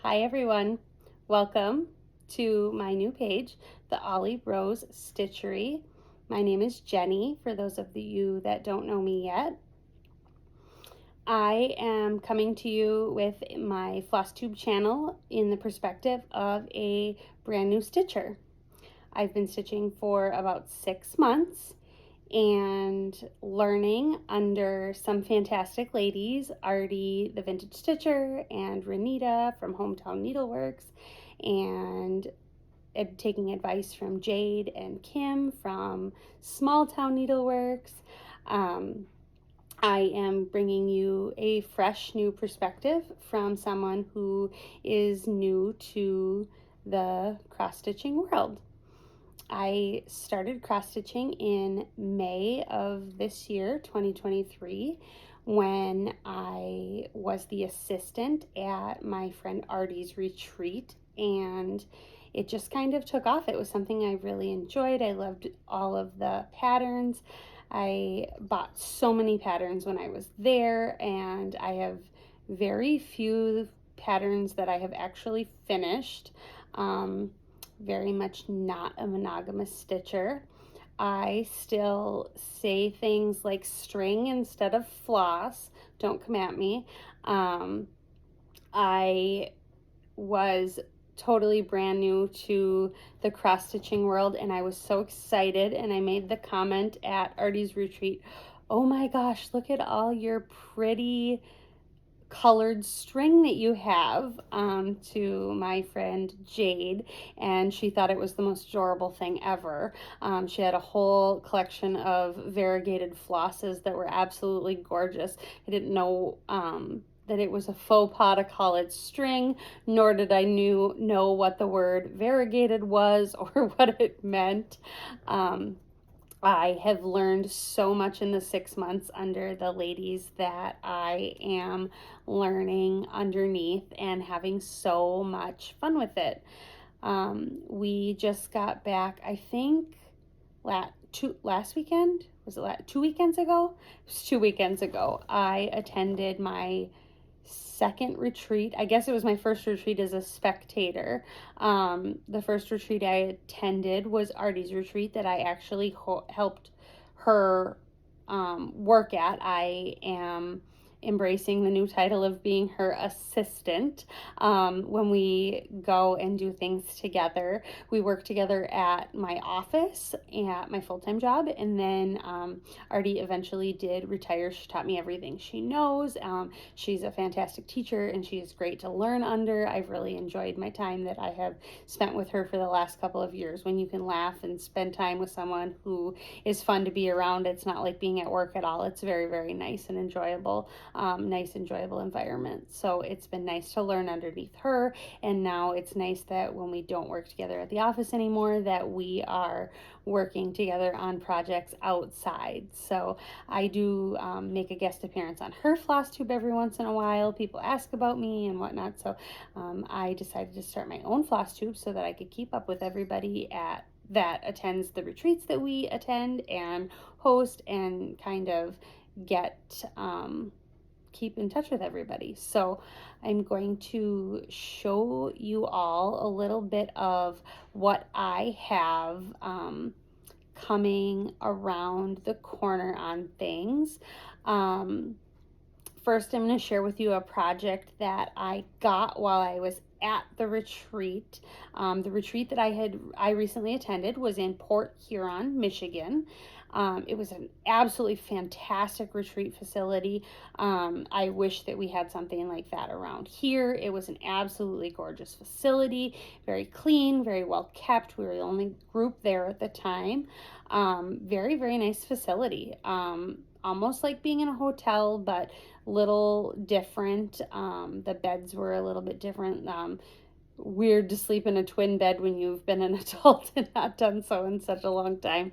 Hi everyone, welcome to my new page, the Ollie-Rose Stitchery. My name is Jenny, for those of you that don't know me yet. I am coming to you with my flosstube channel in the perspective of a brand new stitcher. I've been stitching for about 6 months and learning under some fantastic ladies, Artie the Vintage Stitcher and Renita from Hometown Needleworks, and taking advice from Jade and Kim from Small Town Needleworks. I am bringing you a fresh new perspective from someone who is new to the cross-stitching world. I started cross-stitching in May of this year, 2023, when I was the assistant at my friend Artie's retreat, and it just kind of took off. It was something I really enjoyed. I loved all of the patterns. I bought so many patterns when I was there, and I have very few patterns that I have actually finished. Very much not a monogamous stitcher. I still say things like string instead of floss. Don't come at me. I was totally brand new to the cross stitching world, and I was so excited, and I made the comment at Artie's retreat, oh my gosh, look at all your pretty colored string that you have, to my friend Jade, and she thought it was the most adorable thing ever. She had a whole collection of variegated flosses that were absolutely gorgeous. I didn't know that it was a faux pas to call it string, nor did I know what the word variegated was or what it meant. I have learned so much in the 6 months under the ladies that I am learning underneath and having so much fun with it. We just got back, I think, last weekend. Was it 2 weekends ago? It was 2 weekends ago. I attended my second retreat. I guess it was my first retreat as a spectator. The first retreat I attended was Artie's retreat that I actually helped her work at. I am embracing the new title of being her assistant. When we go and do things together, we work together at my office, at my full-time job, and then Artie eventually did retire. She taught me everything she knows. She's a fantastic teacher, and she is great to learn under. I've really enjoyed my time that I have spent with her for the last couple of years. When you can laugh and spend time with someone who is fun to be around, it's not like being at work at all. It's very, very nice and enjoyable. Nice, enjoyable environment. So it's been nice to learn underneath her, and now it's nice that when we don't work together at the office anymore, that we are working together on projects outside. So I do make a guest appearance on her floss tube every once in a while. People ask about me and whatnot, so I decided to start my own floss tube so that I could keep up with everybody that attends the retreats that we attend and host, and kind of keep in touch with everybody. So I'm going to show you all a little bit of what I have coming around the corner on things. First, I'm going to share with you a project that I got while I was at the retreat. The retreat that I recently attended was in Port Huron, Michigan. It was an absolutely fantastic retreat facility. I wish that we had something like that around here. It was an absolutely gorgeous facility, very clean, very well kept. We were the only group there at the time. Very, very nice facility. Almost like being in a hotel, but little different. The beds were a little bit different. Weird to sleep in a twin bed when you've been an adult and not done so in such a long time.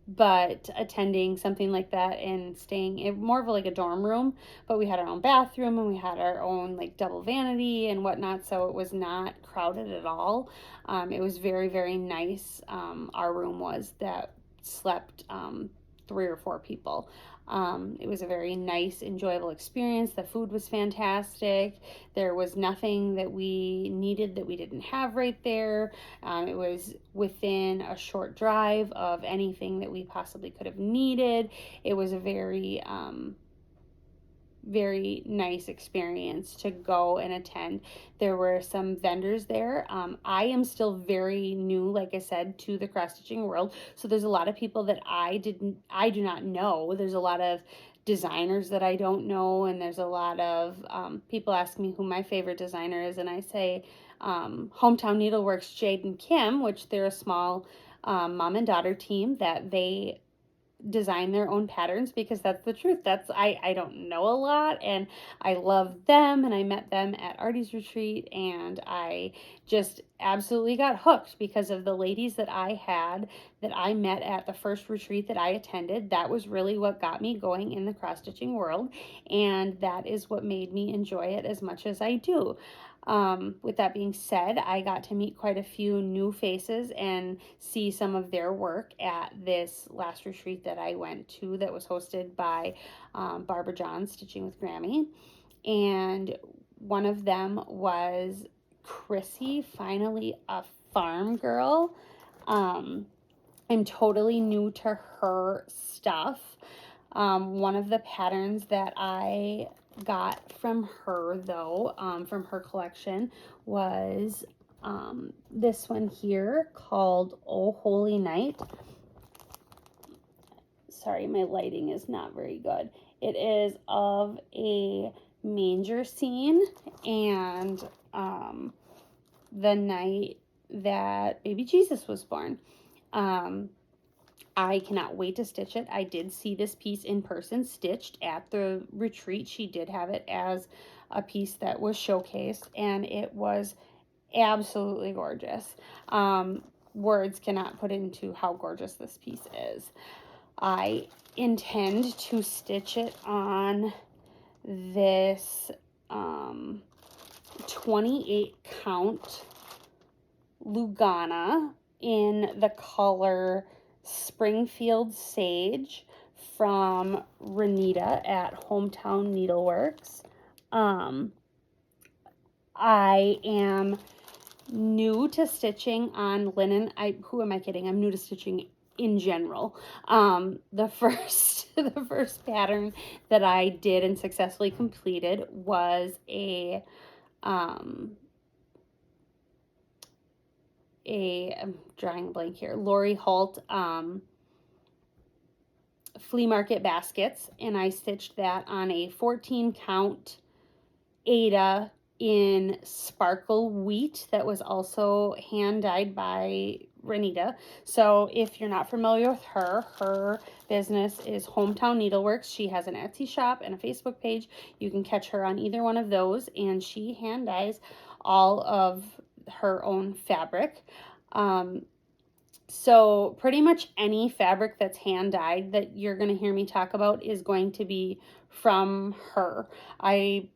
But attending something like that and staying in more of like a dorm room, but we had our own bathroom and we had our own like double vanity and whatnot, so it was not crowded at all. It was very, very nice. Our room was that slept 3 or 4 people. It was a very nice, enjoyable experience. The food was fantastic. There was nothing that we needed that we didn't have right there. It was within a short drive of anything that we possibly could have needed. It was a very nice experience to go and attend. There were some vendors there. I am still very new, like I said, to the cross stitching world. So there's a lot of people that I do not know. There's a lot of designers that I don't know, and there's a lot of people ask me who my favorite designer is, and I say Hometown Needleworks Jade and Kim, which they're a small mom and daughter team that they design their own patterns, because that's the truth. I don't know a lot, and I love them, and I met them at Artie's retreat, and I just absolutely got hooked because of the ladies that I met at the first retreat that I attended. That was really what got me going in the cross stitching world, and that is what made me enjoy it as much as I do. With that being said, I got to meet quite a few new faces and see some of their work at this last retreat that I went to that was hosted by Barbara John, Stitching with Grammy. And one of them was Chrissy, finally a farm girl. I'm totally new to her stuff. One of the patterns that I got from her, though, from her collection, was this one here called Oh Holy Night. Sorry, my lighting is not very good. It is of a manger scene and the night that baby Jesus was born. I cannot wait to stitch it. I did see this piece in person stitched at the retreat. She did have it as a piece that was showcased, and it was absolutely gorgeous. Words cannot put into how gorgeous this piece is. I intend to stitch it on this 28 count Lugana in the color Springfield Sage from Renita at Hometown Needleworks. I am new to stitching on linen. Who am I kidding? I'm new to stitching in general. The first pattern that I did and successfully completed was I'm drawing a blank here, Lori Holt flea market baskets, and I stitched that on a 14 count Ada in sparkle wheat that was also hand dyed by Renita. So if you're not familiar with her business is Hometown Needleworks. She has an Etsy shop and a Facebook page. You can catch her on either one of those, and she hand dyes all of her own fabric. So pretty much any fabric that's hand dyed that you're going to hear me talk about is going to be from her. I'm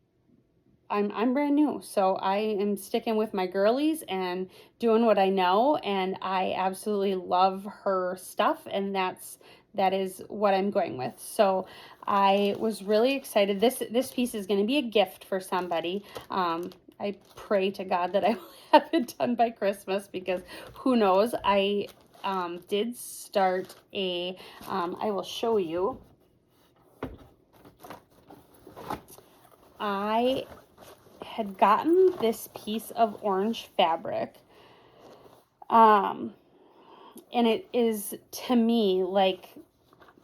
brand new, so I am sticking with my girlies and doing what I know, and I absolutely love her stuff, and that is what I'm going with. So I was really excited. This piece is going to be a gift for somebody. I pray to God that I will have it done by Christmas, because who knows. I did start I will show you. I had gotten this piece of orange fabric, and it is, to me, like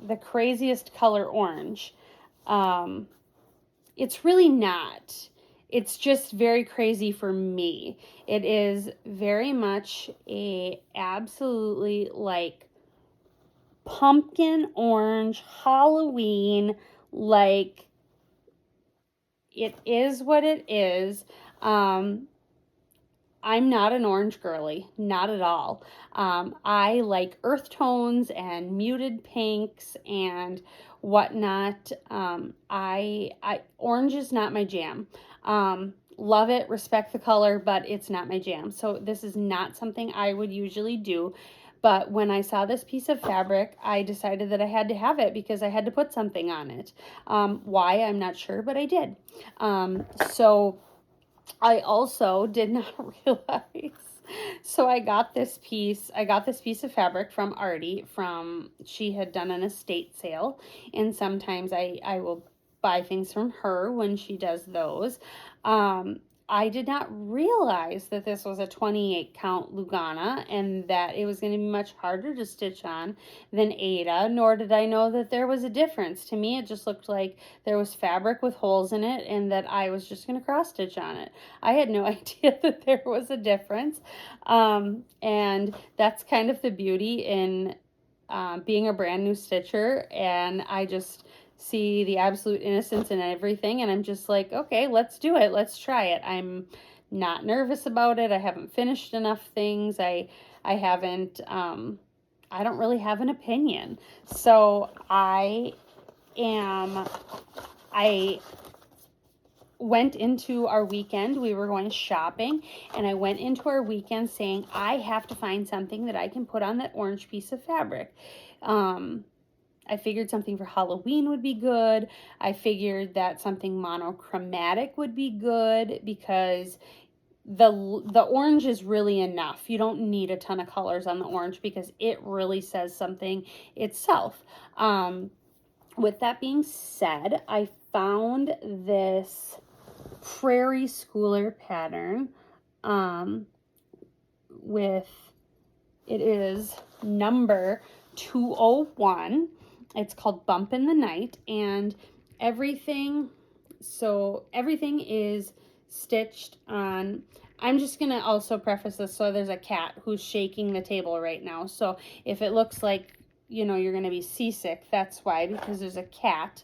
the craziest color orange. It's really not. It's just very crazy for me. It is very much a absolutely like pumpkin orange Halloween, like it is what it is. I'm not an orange girly, not at all. I like earth tones and muted pinks and whatnot. Orange is not my jam. Love it, respect the color, but it's not my jam. So this is not something I would usually do. But when I saw this piece of fabric, I decided that I had to have it because I had to put something on it. Why, I'm not sure, but I did. So I also did not realize. So I got this piece of fabric from Artie she had done an estate sale, and sometimes I will buy things from her when she does those. I did not realize that this was a 28 count Lugana and that it was going to be much harder to stitch on than Ada, nor did I know that there was a difference. To me, it just looked like there was fabric with holes in it and that I was just going to cross stitch on it. I had no idea that there was a difference. And that's kind of the beauty in being a brand new stitcher, and I just see the absolute innocence in everything, and I'm just like, okay, let's do it. Let's try it. I'm not nervous about it. I haven't finished enough things. I haven't, I don't really have an opinion. So I went into our weekend. We were going shopping, and I went into our weekend saying, I have to find something that I can put on that orange piece of fabric. I figured something for Halloween would be good. I figured that something monochromatic would be good because the orange is really enough. You don't need a ton of colors on the orange because it really says something itself. With that being said, I found this Prairie Schooler pattern it is number 201. It's called Bump in the Night, and everything is stitched on. I'm just going to also preface this, so there's a cat who's shaking the table right now. So if it looks like, you're going to be seasick, that's why, because there's a cat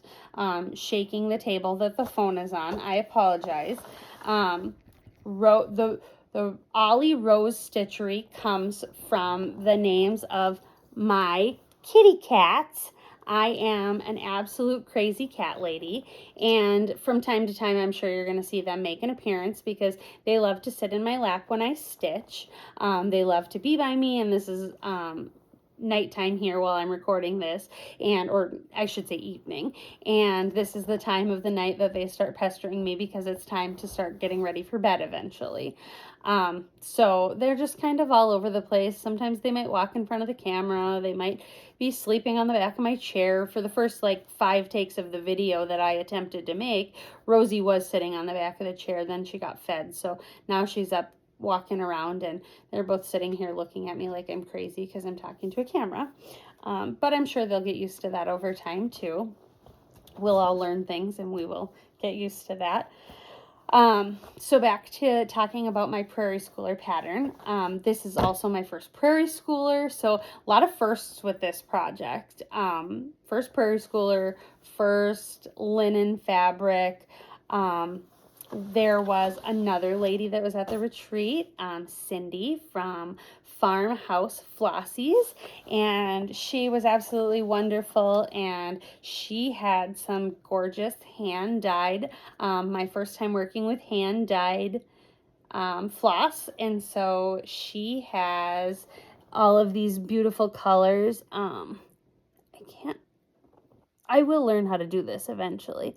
shaking the table that the phone is on. I apologize. The Ollie-Rose stitchery comes from the names of my kitty cats. I am an absolute crazy cat lady, and from time to time I'm sure you're going to see them make an appearance because they love to sit in my lap when I stitch. They love to be by me, and this is nighttime here while I'm recording this, or I should say evening, and this is the time of the night that they start pestering me because it's time to start getting ready for bed eventually. So they're just kind of all over the place. Sometimes they might walk in front of the camera. They might be sleeping on the back of my chair. For the first 5 takes of the video that I attempted to make, Rosie was sitting on the back of the chair. Then she got fed, so now she's up walking around, and they're both sitting here looking at me like I'm crazy because I'm talking to a camera. But I'm sure they'll get used to that over time too. We'll all learn things and we will get used to that. So back to talking about my Prairie Schooler pattern. This is also my first Prairie Schooler, so a lot of firsts with this project. First Prairie Schooler, first linen fabric. There was another lady that was at the retreat, Cindy from Farmhouse Flossies, and she was absolutely wonderful, and she had some gorgeous hand-dyed, my first time working with hand-dyed floss, and so she has all of these beautiful colors. I will learn how to do this eventually.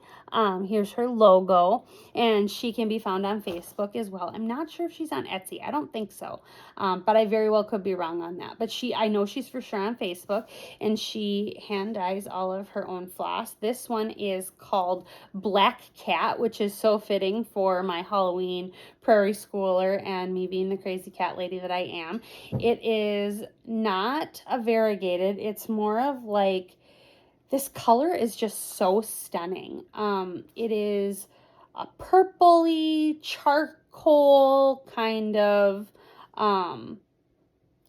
Here's her logo, and she can be found on Facebook as well. I'm not sure if she's on Etsy. I don't think so, but I very well could be wrong on that. But I know she's for sure on Facebook, and she hand dyes all of her own floss. This one is called Black Cat, which is so fitting for my Halloween Prairie Schooler and me being the crazy cat lady that I am. It is not a variegated. It's more of this color is just so stunning. It is a purpley charcoal kind of,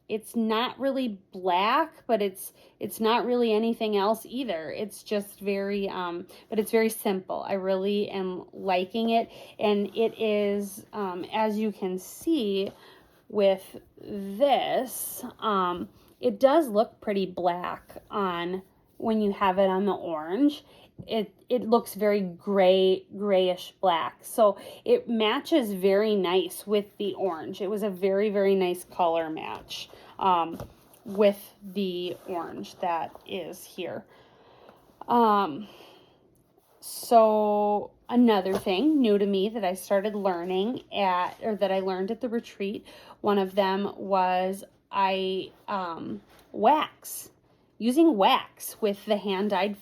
it's not really black, but it's not really anything else either. It's just very, but it's very simple. I really am liking it. And it is, as you can see with this, it does look pretty black when you have it on the orange. It looks very grayish black, so it matches very nice with the orange. It was a very, very nice color match. with the orange that is here. So another thing new to me that I started learning that I learned at the retreat, one of them was using wax with the hand-dyed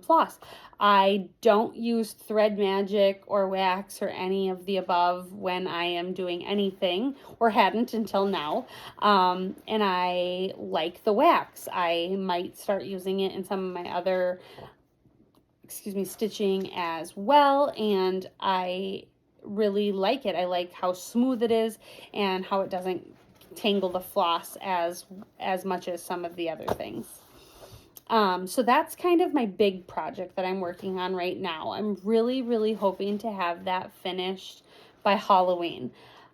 floss. I don't use thread magic or wax or any of the above when I am doing anything, or hadn't until now. And I like the wax. I might start using it in some of my other stitching as well, and I really like it. I like how smooth it is and how it doesn't tangle the floss as much as some of the other things. So that's kind of my big project that I'm working on right now. I'm really hoping to have that finished by Halloween.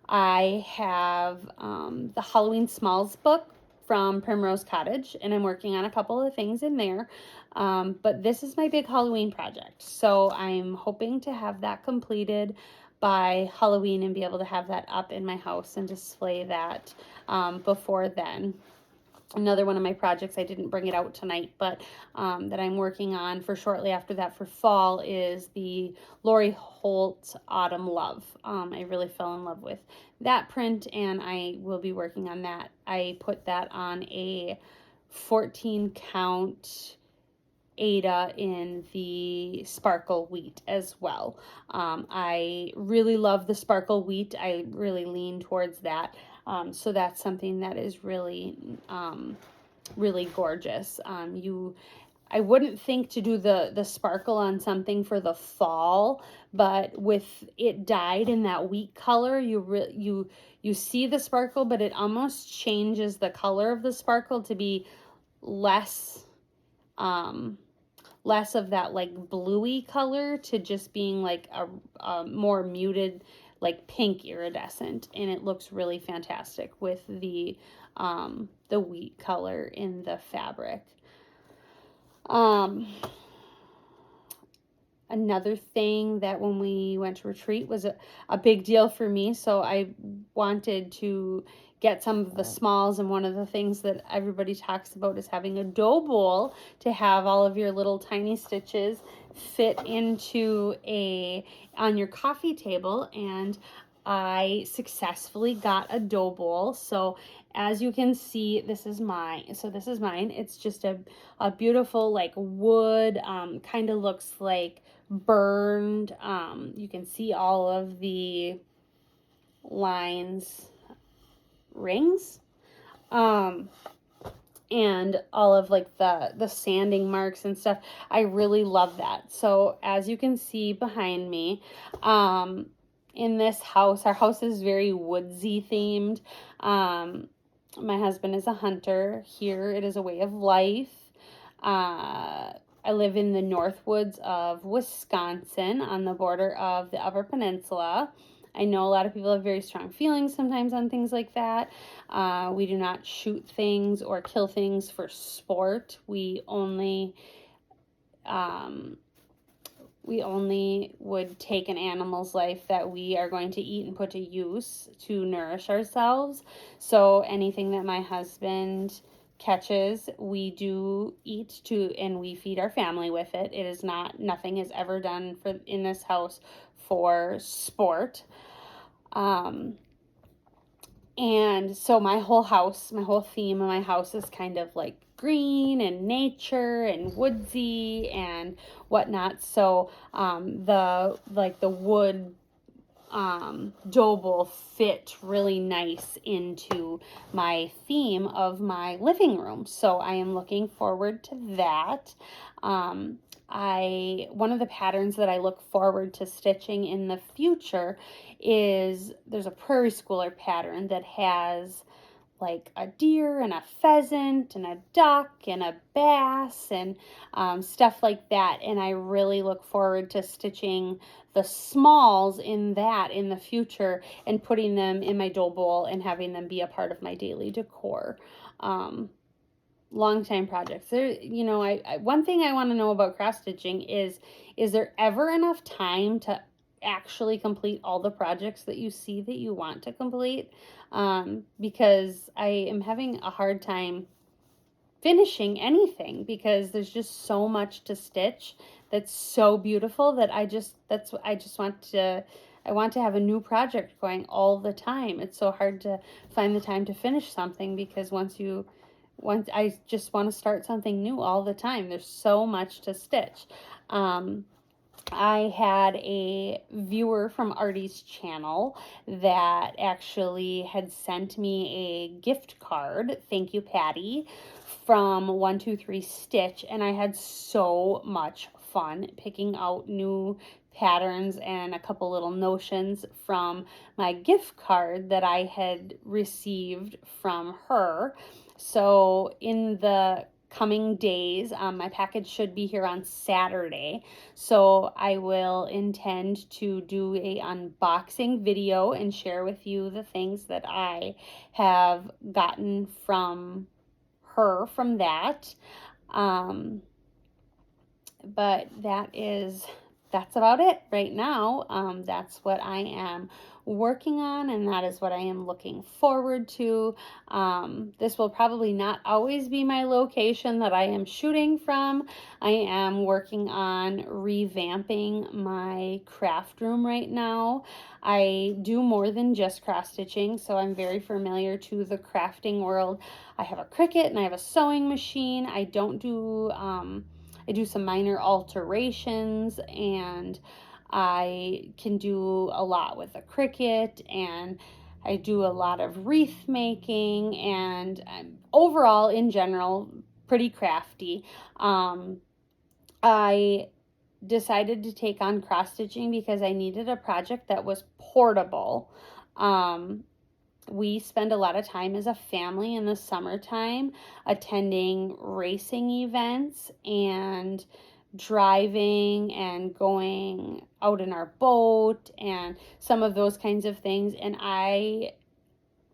I have the Halloween Smalls book from Primrose Cottage, and I'm working on a couple of things in there. But this is my big Halloween project. So I'm hoping to have that completed by Halloween and be able to have that up in my house and display that before then. Another one of my projects, I didn't bring it out tonight, but that I'm working on for shortly after that for fall is the Lori Holt Autumn Love. I really fell in love with that print, and I will be working on that. I put that on a 14 count Ada in the sparkle wheat as well. I really love the sparkle wheat. I really lean towards that. So that's something that is really, really gorgeous. I wouldn't think to do the sparkle on something for the fall, but with it dyed in that wheat color, you see the sparkle, but it almost changes the color of the sparkle to be less of that like bluey color to just being like a more muted, like pink iridescent, and it looks really fantastic with the wheat color in the fabric. Another thing that when we went to retreat was a big deal for me, so I wanted to get some of the smalls, and one of the things that everybody talks about is having a dough bowl to have all of your little tiny stitches fit into on your coffee table, and I successfully got a dough bowl. So as you can see, this is mine. It's just a beautiful like wood, kind of looks like burned. You can see all of the rings, and all of like the sanding marks and stuff. I really love that. So as you can see behind me, in this house, our house is very woodsy themed. My husband is a hunter. Here it is a way of life. I live in the North Woods of Wisconsin on the border of the Upper Peninsula. I know a lot of people have very strong feelings sometimes on things like that. We do not shoot things or kill things for sport. We only would take an animal's life that we are going to eat and put to use to nourish ourselves. So anything that my husband catches, we do eat and we feed our family with it. It is nothing is ever done in this house for sport. And so my whole theme of my house is kind of like green and nature and woodsy and whatnot. So the wood dough bowl fit really nice into my theme of my living room. So I am looking forward to that. One of the patterns that I look forward to stitching in the future is there's a prairie schooler pattern that has like a deer and a pheasant and a duck and a bass and stuff like that. And I really look forward to stitching the smalls in the future and putting them in my dough bowl and having them be a part of my daily decor. Long time projects. One thing I want to know about cross stitching is there ever enough time to actually complete all the projects that you see that you want to complete? Because I am having a hard time finishing anything, because there's just so much to stitch that's so beautiful that I want to have a new project going all the time. It's so hard to find the time to finish something, because once I just want to start something new all the time. There's so much to stitch. I had a viewer from Artie's channel that actually had sent me a gift card, thank you Patty, from 123 Stitch, and I had so much fun picking out new patterns and a couple little notions from my gift card that I had received from her. So in the coming days, my package should be here on Saturday, so I will intend to do a unboxing video and share with you the things that I have gotten from her from that. But that's about it right now. That's what I am working on, and that is what I am looking forward to. This will probably not always be my location that I am shooting from. I am working on revamping my craft room right now. I do more than just cross stitching, so I'm very familiar to the crafting world. I have a Cricut and I have a sewing machine. I do some minor alterations, and I can do a lot with a Cricut, and I do a lot of wreath making, and overall, in general, pretty crafty. I decided to take on cross stitching because I needed a project that was portable. We spend a lot of time as a family in the summertime attending racing events and driving and going out in our boat and some of those kinds of things. And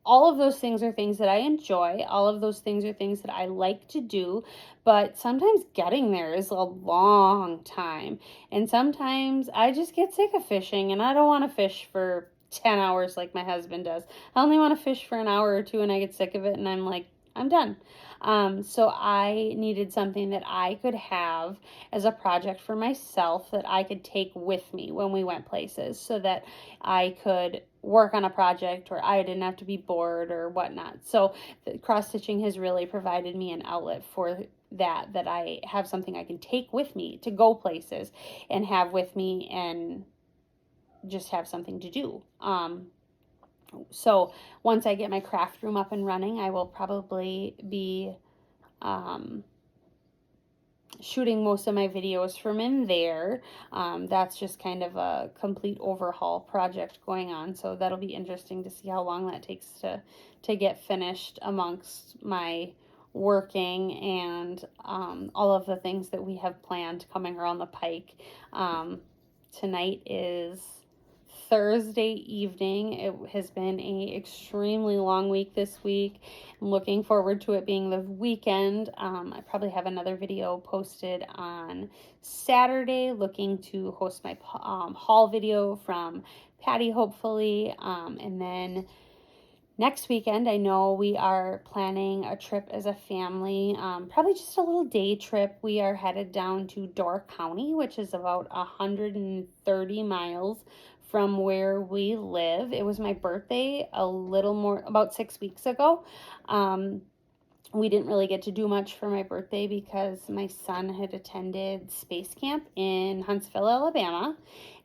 all of those things are things that I enjoy. All of those things are things that I like to do, but sometimes getting there is a long time. And sometimes I just get sick of fishing, and I don't want to fish for 10 hours like my husband does. I only want to fish for an hour or two, and I get sick of it, and I'm like, I'm done. So I needed something that I could have as a project for myself that I could take with me when we went places, so that I could work on a project or I didn't have to be bored or whatnot. So cross stitching has really provided me an outlet for that I have something I can take with me to go places and have with me and just have something to do. So once I get my craft room up and running, I will probably be shooting most of my videos from in there. That's just kind of a complete overhaul project going on, so that'll be interesting to see how long that takes to get finished amongst my working and all of the things that we have planned coming around the pike. Tonight is Thursday evening. It has been a extremely long week this week. I'm looking forward to it being the weekend. I probably have another video posted on Saturday, looking to host my haul video from Patty, hopefully. And then next weekend, I know we are planning a trip as a family, probably just a little day trip. We are headed down to Door County, which is about 130 miles from where we live. It was my birthday about 6 weeks ago. We didn't really get to do much for my birthday because my son had attended space camp in Huntsville, Alabama,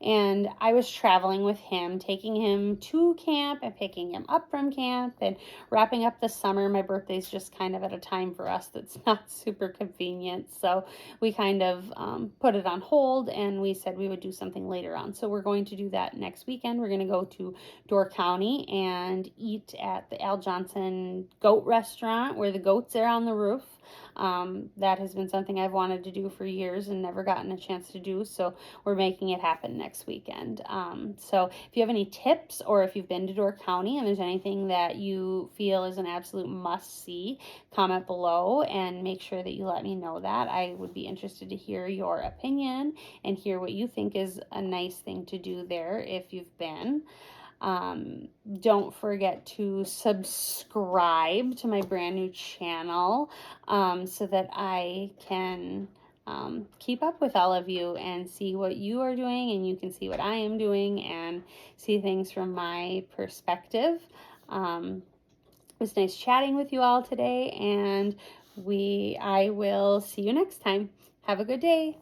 and I was traveling with him, taking him to camp and picking him up from camp and wrapping up the summer. My birthday's just kind of at a time for us that's not super convenient, so we kind of put it on hold, and we said we would do something later on. So we're going to do that next weekend. We're going to go to Door County and eat at the Al Johnson Goat Restaurant, where the goats are on the roof. That has been something I've wanted to do for years and never gotten a chance to do, so we're making it happen next weekend. So if you have any tips, or if you've been to Door County and there's anything that you feel is an absolute must-see, comment below and make sure that you let me know that. I would be interested to hear your opinion and hear what you think is a nice thing to do there if you've been. Don't forget to subscribe to my brand new channel so that I can keep up with all of you and see what you are doing, and you can see what I am doing and see things from my perspective. It was nice chatting with you all today, and I will see you next time. Have a good day.